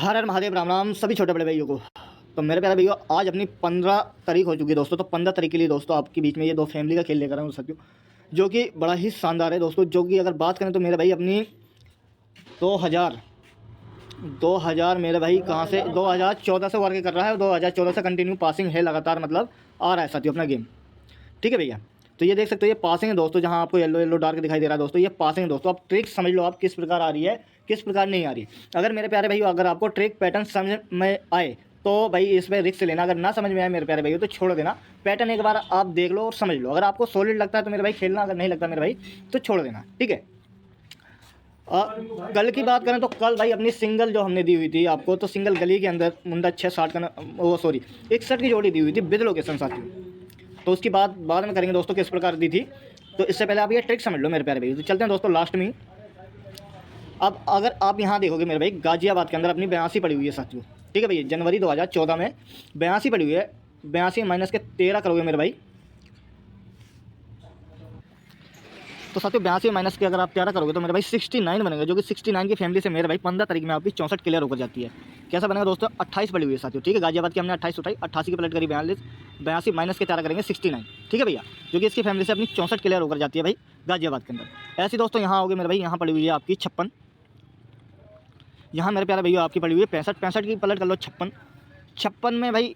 हर हर महादेव, राम राम सभी छोटे बड़े भाइयों को। तो मेरे प्यारे भैया, आज अपनी 15 तारीख हो चुकी है दोस्तों। तो 15 तारीख के लिए दोस्तों आपके बीच में ये दो फैमिली का खेल लेकर आऊँ साथियों, जो कि बड़ा ही शानदार है दोस्तों। जो कि अगर बात करें तो मेरे भाई अपनी 2000 मेरे भाई कहाँ से 2014 से वर्क कर रहा है, 2014 से कंटिन्यू पासिंग है लगातार, मतलब आ रहा है साथियों अपना गेम। ठीक है भैया, तो ये देख सकते हो ये पासिंग है दोस्तों, जहाँ आपको येलो येलो डार्क दिखाई दे रहा है दोस्तों, ये पासिंग है दोस्तों। आप ट्रिक समझ लो आप किस प्रकार आ रही है, किस प्रकार नहीं आ रही। अगर मेरे प्यारे भाई अगर आपको ट्रिक पैटर्न समझ में आए तो भाई इसमें रिस्क लेना, अगर ना समझ में आए मेरे प्यारे भाई तो छोड़ देना। पैटर्न एक बार आप देख लो और समझ लो, अगर आपको सॉलिड लगता है तो मेरे भाई खेलना, अगर नहीं लगता मेरे भाई तो छोड़ देना। ठीक है। कल की बात करें तो कल भाई अपनी सिंगल जो हमने दी हुई थी आपको, तो सिंगल गली के अंदर मुंडा 6-60 का वो सॉरी 61 की जोड़ी दी हुई थी विद लोकेशन साथियों। तो उसकी बात बाद में करेंगे दोस्तों किस प्रकार दी थी। तो इससे पहले आप ये ट्रिक समझ लो मेरे प्यारे भाई। तो चलते हैं दोस्तों लास्ट में। अब अगर आप यहाँ देखोगे मेरे भाई, गाजियाबाद के अंदर अपनी 82 पड़ी हुई है साथियों। ठीक है भैया, जनवरी 2014 में 82 पड़ी हुई है। 82 माइनस के 13 करोगे मेरे भाई, तो साथियों 82 माइनस के अगर आप 13 करोगे तो मेरे भाई 69 बनेगा, जो कि 69 की फैमिली से मेरे भाई 15 तारीख में आपकी 64 क्लियर होकर जाती है। कैसा बनेगा दोस्तों, 28 पड़ी हुई है साथियों। ठीक है, गाजियाबाद की हमने 28 उठाई, 88 की प्लेट करी 42, 82 माइनस के 13 करेंगे 69। ठीक है भैया, जो कि इसकी फैमिली से अपनी 64 क्लियर होकर जाती है भाई गाजियाबाद के अंदर। ऐसी दोस्तों यहाँ आओगे मेरे भाई, यहाँ पड़ी हुई है आपकी 56। यहाँ मेरे प्यारे भैया आपकी पड़ी हुई है 65, 65 की पलट कर लो 56। 56 में भाई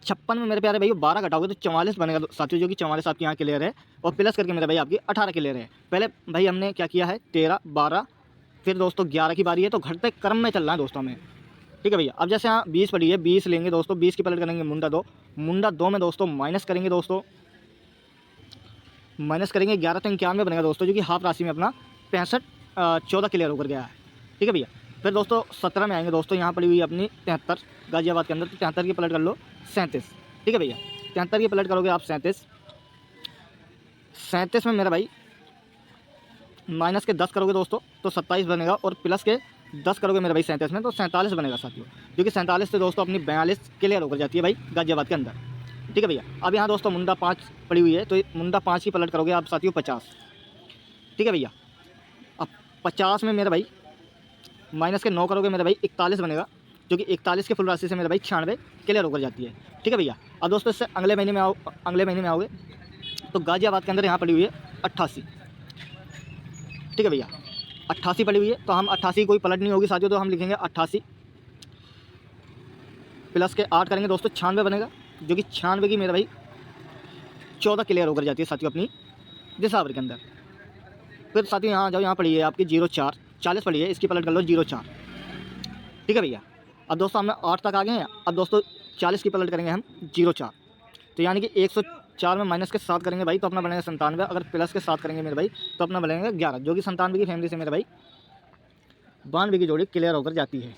56 में मेरे प्यारे भाई 12 घटाओगे तो 44 बनेगा साथियों, जो कि 44 आपके यहाँ क्लियर है। और प्लस करके मेरे भाई आपकी 18 क्लियर है। पहले भाई हमने क्या किया है 13, 12, फिर दोस्तों 11 की बारी है, तो घटते क्रम में चलना है दोस्तों हमें। ठीक है भैया, अब जैसे यहाँ 20 पड़ी है, 20 लेंगे दोस्तों, 20 की पलट करेंगे मुंडा 2, मुंडा 2 में दोस्तों माइनस करेंगे दोस्तों, माइनस करेंगे 11 तो 91 बनेगा दोस्तों, जो कि हाफ राशि में अपना 65 14 क्लियर होकर गया है। ठीक है भैया, फिर दोस्तों 17 में आएंगे दोस्तों, यहाँ पड़ी हुई है अपनी 73 गाजियाबाद के अंदर, तो 73 की पलट कर लो 37। ठीक है भैया, 73 की पलट करोगे आप 37, 37 में मेरा भाई माइनस के 10 करोगे दोस्तों तो 27 बनेगा, और प्लस के 10 करोगे मेरे भाई 37 में तो 47 बनेगा साथियों, जो कि 47 से दोस्तों अपनी 42 क्लियर होकर जाती है भाई गाजियाबाद के अंदर। ठीक है भैया, अब यहाँ दोस्तों मुंडा 5 पड़ी हुई है, तो मुंडा 5 की पलट करोगे आप साथियों 50। ठीक है भैया, अब 50 में मेरा भाई माइनस के 9 करोगे मेरे भाई 41 बनेगा, जो कि 41 के फुल राशि से मेरे भाई 96 क्लियर होकर जाती है। ठीक है भैया, अब दोस्तों इससे अगले महीने में आओगे तो गाजियाबाद के अंदर यहाँ पड़ी हुई है 88। ठीक है भैया, 88 पड़ी हुई है, तो हम 88 कोई पलट नहीं होगी साथियों, तो हम लिखेंगे 88 प्लस के 8 करेंगे दोस्तों 96 बनेगा, जो कि 96 की मेरे भाई 14 क्लियर होकर जाती है साथियों अपनी दिसावर के अंदर। फिर साथियों यहाँ जाओ, यहाँ पड़ी है आपकी 04, 40 पड़ी है, इसकी पलट कर लो 04। ठीक है भैया, अब दोस्तों हम 8 तक आ गए हैं। अब दोस्तों 40 की पलट करेंगे हम 04, तो यानी कि 104 में माइनस के 7 करेंगे भाई तो अपना बनेगा 97, अगर प्लस के 7 करेंगे मेरे भाई तो अपना बनेगा 11, जो कि 97 की फैमिली से मेरे भाई 92 की जोड़ी क्लियर होकर जाती है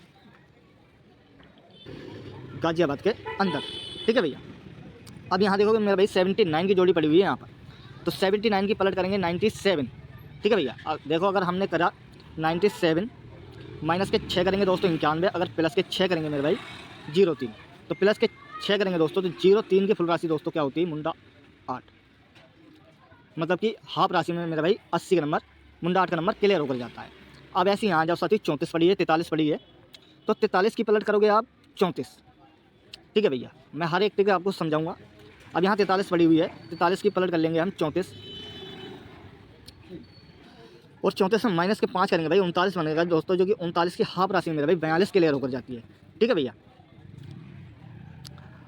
गाजियाबाद के अंदर। ठीक है भैया, अब यहाँ देखोगे मेरे भाई 79 की जोड़ी पड़ी हुई है यहाँ पर, तो 79 की पलट करेंगे 97। ठीक है भैया, अब देखो अगर हमने करा 97 माइनस के 6 करेंगे दोस्तों 91, अगर प्लस के 6 करेंगे मेरे भाई 03, तो प्लस के 6 करेंगे दोस्तों तो 03 की फुल राशि दोस्तों क्या होती है मुंडा 8, मतलब कि हाफ राशि में मेरा भाई 80 का नंबर मुंडा 8 का नंबर क्लियर होकर जाता है। अब ऐसे यहाँ जाओ साथी 34 पड़ी है, 43 पड़ी है, तो 43 की पलट करोगे आप 34। ठीक है भैया, मैं हर एक ट्रिक आपको समझाऊंगा। अब यहाँ 43 पड़ी हुई है, 43 की पलट कर लेंगे हम 34, और 34 में माइनस के 5 करेंगे भाई 39 बनेगा दोस्तों, जो कि 39 की हाफ राशि में मेरा भाई 42 क्लियर होकर जाती है। ठीक है भैया,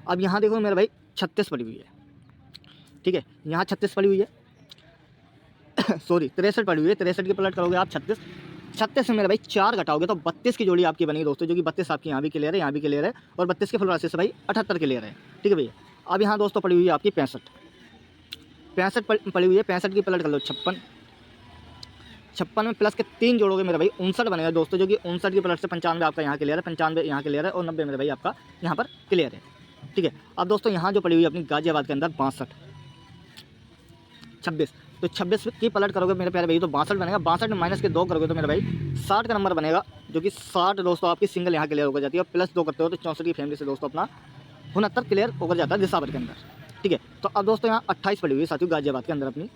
अब यहाँ देखो मेरा भाई 36 पड़ी हुई है। ठीक है, यहाँ 36 पड़ी हुई है सॉरी 63 पड़ी हुई है, 63 की पलट करोगे आप 36, 36 में मेरा भाई 4 घटाओगे तो 32 की जोड़ी आपकी बनेगी दोस्तों, जो कि 32 आपकी यहाँ भी क्लियर है, यहाँ भी क्लियर है, और 32 के फुल राशि से भाई 78 क्लियर है। ठीक है भैया, अब यहाँ दोस्तों पड़ी हुई है आपकी 65 पड़ी हुई है, 65 की पलट कर लो 56, 56 में प्लस के 3 जोड़ोगे मेरा भाई 59 बनेगा दोस्तों, जो कि 59 की पलट से 95 आपका यहाँ क्लियर है, 95 यहाँ क्लियर है, और 90 मेरे भाई आपका यहाँ पर क्लियर है। ठीक है, अब दोस्तों यहाँ जो पड़ी हुई है अपनी गाजियाबाद के अंदर 62, 26, तो 26 की पलट करोगे मेरे प्यारे भाई तो 62 बनेगा, 62 में माइनस के 2 करोगे तो मेरा भाई 60 का नंबर बनेगा, जो कि 60 दोस्तों आपकी सिंगल यहाँ क्लियर होकर जाती है, और प्लस 2 करते हो तो 64 की फैमिली से दोस्तों अपना 69 क्लियर होकर जाता है दिसावर के अंदर। ठीक है, तो अब दोस्तों यहाँ 28 पड़ी हुई है साथियों गाजियाबाद के अंदर अपनी,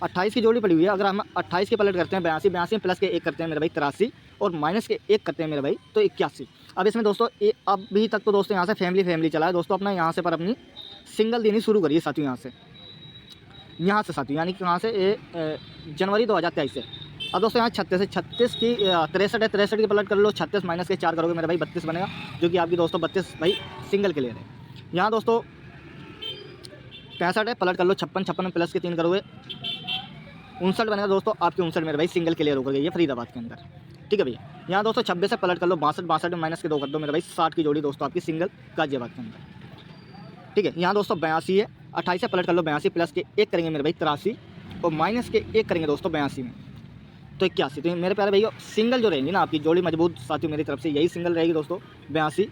28 की जोड़ी पड़ी हुई है। अगर हम 28 के पलट करते हैं 82, 82 में प्लस के 1 करते हैं मेरे भाई 83 और माइनस के 1 करते हैं मेरे भाई तो 81। अब इसमें दोस्तों अभी तक तो दोस्तों यहाँ से फैमिली चला है दोस्तों अपना, यहाँ से पर अपनी सिंगल देनी शुरू करिए साथियों यहाँ से साथियों, यानी कि यहाँ से जनवरी 2023 से। अब दोस्तों यहाँ 36 की 63 है, 63 की पलट कर लो, 36 माइनस के 4 करोगे मेरे भाई 32 बनेगा, जो कि आपकी दोस्तों 32 भाई सिंगल क्लियर है। यहाँ दोस्तों 65 है, पलट कर लो 56 में प्लस के 3 करोगे 59 बनेगा दोस्तों आपकी 59 मेरे भाई सिंगल क्लियर होकर गई है फरीदाबाद के अंदर। ठीक है भैया। यहाँ दोस्तों 26 से पलट कर लो 62 में माइनस के 2 कर दो मेरे भाई 60 की जोड़ी दोस्तों आपकी सिंगल गाजियाबाद के अंदर। ठीक है। यहाँ दोस्तों 82 है, 28 से पलट कर लो 82 प्लस के 1 करेंगे मेरे भाई 83 और माइनस के 1 करेंगे दोस्तों 82 में तो 81। तो मेरे प्यारे भैया सिंगल जो रहेंगी ना आपकी जोड़ी मजबूत साथियों मेरी तरफ से यही सिंगल रहेगी दोस्तों 82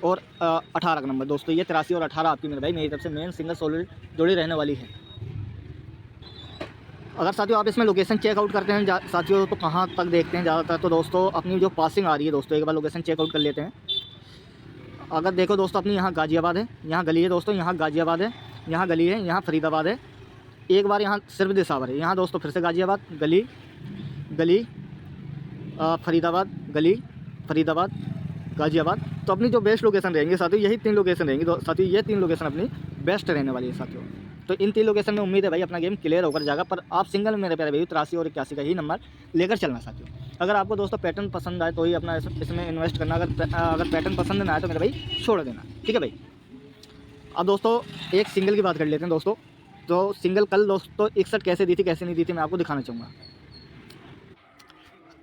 और 18 का नंबर दोस्तों, ये 83 और 18 आपकी मेरे भाई मेरी तरफ से मेन सिंगल सॉलिड जोड़ी रहने वाली है। अगर साथियों आप इसमें लोकेशन चेकआउट करते हैं साथियों तो कहाँ तक देखते हैं ज़्यादातर, तो दोस्तों अपनी जो पासिंग आ रही है दोस्तों एक बार लोकेशन चेकआउट कर लेते हैं। अगर देखो दोस्तों अपनी यहाँ गाजियाबाद है, यहाँ गली है दोस्तों, यहाँ गाजियाबाद है, यहाँ गली है, यहाँ फरीदाबाद है, एक बार यहाँ सिर्फ दिसावर है, यहाँ दोस्तों फिर से गाजियाबाद गली फरीदाबाद गली फरीदाबाद गाजियाबाद। तो अपनी जो बेस्ट लोकेशन रहेंगे साथियों यही 3 लोकेशन रहेंगी साथियों, ये 3 लोकेशन अपनी बेस्ट रहने वाली है साथियों। तो इन 3 लोकेशन में उम्मीद है भाई अपना गेम क्लियर होकर जाएगा, पर आप सिंगल मेरे प्यारे भाई 83 और 81 का ही नंबर लेकर चलना साथियों। अगर आपको दोस्तों पैटर्न पसंद आए तो ही अपना इसमें इन्वेस्ट करना, अगर पैटर्न पसंद ना आए तो मेरे भाई छोड़ देना। ठीक है भाई। अब दोस्तों एक सिंगल की बात कर लेते हैं दोस्तों। तो सिंगल कल दोस्तों 61 कैसे दी थी कैसे नहीं दी थी मैं आपको दिखाना चाहूँगा।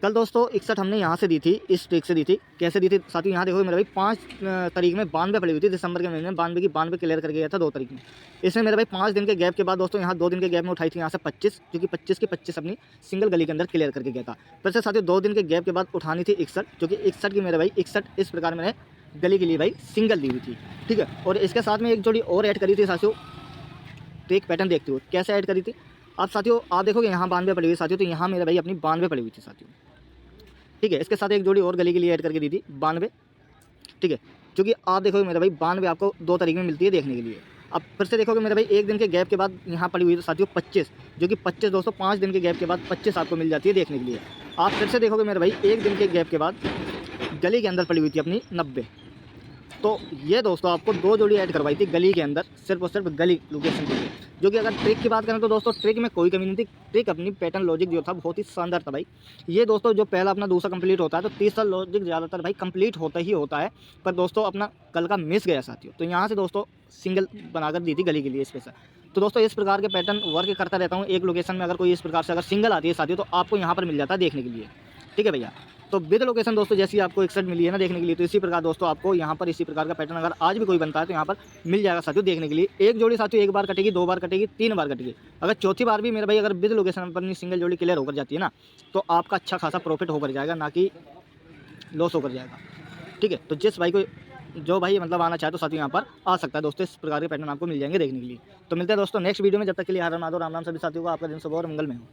कल दोस्तों 61 हमने यहाँ से दी थी, इस ट्रिक से दी थी। कैसे दी थी साथियों यहाँ देखो मेरे भाई 5 तारीख में 92 पड़ी हुई थी, दिसंबर के महीने में 92 की 92 क्लियर करके गया था 2 तारीख में। इसमें मेरे भाई 5 दिन के गैप के बाद दोस्तों यहाँ 2 दिन के गैप में उठाई थी यहाँ से 25, क्योंकि 25 की 25 अपनी सिंगल गली के अंदर क्लियर करके गया था। फिर से साथियों 2 दिन के गैप के बाद उठानी थी 61, जो कि 61 की मेरे भाई 61 इस प्रकार मैंने गली के लिए भाई सिंगल दी हुई थी। ठीक है। और इसके साथ में एक जोड़ी और ऐड करी थी साथियों, तो एक पैटर्न देखते हुए कैसे ऐड करी थी। अब साथियों आप देखोगे यहाँ 92 पड़ी हुई साथियों, तो यहाँ मेरे भाई अपनी 92 पड़ी हुई थी साथियों। ठीक है। इसके साथ एक जोड़ी और गली के लिए ऐड करके दी थी 92। ठीक है। क्योंकि आप देखोगे मेरे भाई 92 आपको 2 तारीख में मिलती है देखने के लिए। अब फिर से देखोगे मेरे भाई एक दिन के गैप के बाद यहाँ पड़ी हुई है साथियों 25, जो कि 25 दोस्तों 5 दिन के गैप के बाद 25 आपको मिल जाती है देखने के लिए। आप फिर से देखोगे मेरे भाई एक दिन के गैप के बाद गली के अंदर पड़ी हुई थी अपनी 90। तो ये दोस्तों आपको 2 जोड़ी ऐड करवाई थी गली के अंदर, सिर्फ और सिर्फ गली लोकेशन के लिए। जो कि अगर ट्रिक की बात करें तो दोस्तों ट्रिक में कोई कमी नहीं थी, ट्रिक अपनी पैटर्न लॉजिक जो था बहुत ही शानदार था भाई। ये दोस्तों जो पहला अपना दूसरा कंप्लीट होता है तो तीसरा लॉजिक ज़्यादातर भाई कंप्लीट होता ही होता है, पर दोस्तों अपना कल का मिस गया साथियों। तो यहाँ से दोस्तों सिंगल बनाकर दी थी गली के लिए स्पेशल। तो दोस्तों इस प्रकार के पैटर्न वर्क करता रहता हूँ एक लोकेशन में। अगर कोई इस प्रकार से अगर सिंगल आती है साथियों तो आपको यहाँ पर मिल जाता है देखने के लिए। ठीक है भैया। तो विद लोकेशन दोस्तों जैसी आपको 61 मिली है ना देखने के लिए, तो इसी प्रकार दोस्तों आपको यहाँ पर इसी प्रकार का पैटर्न अगर आज भी कोई बनता है तो यहाँ पर मिल जाएगा साथियों देखने के लिए। एक जोड़ी साथियों 1 बार कटेगी, 2 बार कटेगी, 3 बार कटेगी। अगर चौथी बार भी मेरे भाई अगर विद लोकेशन पर सिंगल जोड़ी क्लियर होकर जाती है ना तो आपका अच्छा खासा प्रॉफिट होकर जाएगा, ना कि लॉस होकर जाएगा। ठीक है। तो जिस भाई को जो भाई मतलब आना चाहे तो साथियों यहाँ पर आ सकता है दोस्तों, इस प्रकार के पैटर्न आपको मिल जाएंगे देखने के लिए। तो मिलते हैं दोस्तों नेक्स्ट वीडियो में, जब तक के लिए हर राम राम सभी साथियों को, आपका दिन सुबह और मंगल में हो।